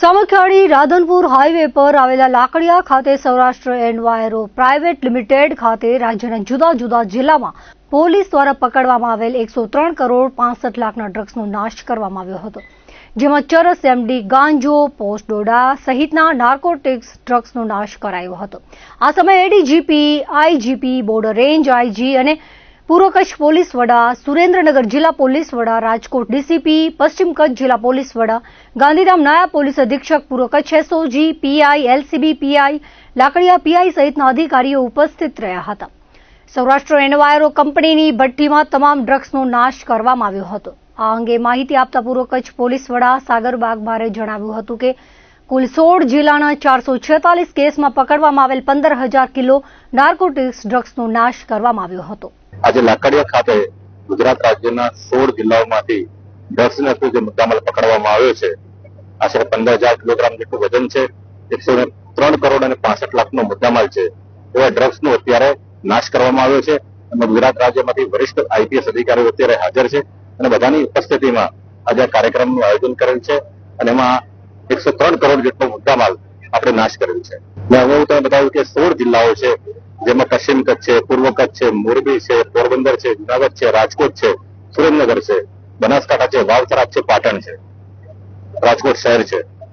Samakhiyali Radhanpur highway પર આવેલા લાકડિયા ખાતે સૌરાષ્ટ્ર એન્વાયરો પ્રાઇવેટ લિમિટેડ ખાતે રાજ્યના જુદા જુદા જિલ્લામાં પોલીસ દ્વારા પકડવામાં આવેલ 103 કરોડ 65 લાખના ડ્રગ્સનો નાશ કરવામાં આવ્યો હતો, જેમાં ચરસ, એમડી, ગાંજો, પોસ્ટ ડોડા સહિતના નાર્કોટિક્સ ડ્રગ્સનો નાશ કરાયો હતો। આ સમયે ADGP, IGP, border range IG અને પૂર્વ કચ્છ પોલીસ વડા, સુરેન્દ્રનગર જિલ્લા પોલીસ વડા, રાજકોટ ડીસીપી, પશ્ચિમ કચ્છ જિલ્લા પોલીસ વડા, ગાંધીધામ નાયબ પોલીસ અધિક્ષક, પૂર્વ Kutch SOG, PI, LCB PI, Lakadia PI સહિતના અધિકારીઓ ઉપસ્થિત રહ્યા હતા। સૌરાષ્ટ્ર એન્વાયરો કંપનીની ભઠ્ઠીમાં તમામ ડ્રગ્સનો નાશ કરવામાં આવ્યો હતો। આ અંગે માહિતી આપતા પૂર્વ કચ્છ પોલીસ વડા સાગર બાગમારે જણાવ્યું હતું કે કુલ 16 જિલ્લાના 446 કેસમાં પકડવામાં આવેલ 15,000 કિલો નાર્કોટિક્સ ડ્રગ્સનો નાશ કરવામાં આવ્યો હતો। આજે લાકડિયા ખાતે ગુજરાત રાજ્યના 16 જિલ્લાઓમાંથી ડ્રગ્સનો જે મુદ્દામાલ પકડવામાં આવ્યો છે, આશરે 15,000 કિલોગ્રામ જેટલું વજન છે, 103 કરોડ અને 65 લાખનો મુદ્દામાલ છે। એવા ડ્રગ્સનો અત્યારે નાશ કરવામાં આવ્યો છે અને ગુજરાત રાજ્યમાંથી વરિષ્ઠ આઈપીએસ અધિકારીઓ અત્યારે હાજર છે અને બધાની ઉપસ્થિતિમાં આજે આ કાર્યક્રમનું આયોજન કરેલ છે અને એમાં 103 કરોડ જેટલો મુદ્દામાલ આપણે નાશ કરેલ છે। મેં હું તમને બતાવ્યું કે 16 જિલ્લાઓ છે, જેમાં પશ્ચિમ કચ્છ છે, પૂર્વ કચ્છ છે, મોરબી છે, પોરબંદર છે, જુનાગઢ છે, રાજકોટ છે, સુરેન્દ્રનગર છે, બનાસકાંઠા છે, વાવથરા છે, પાટણ છે, રાજકોટ શહેર છે।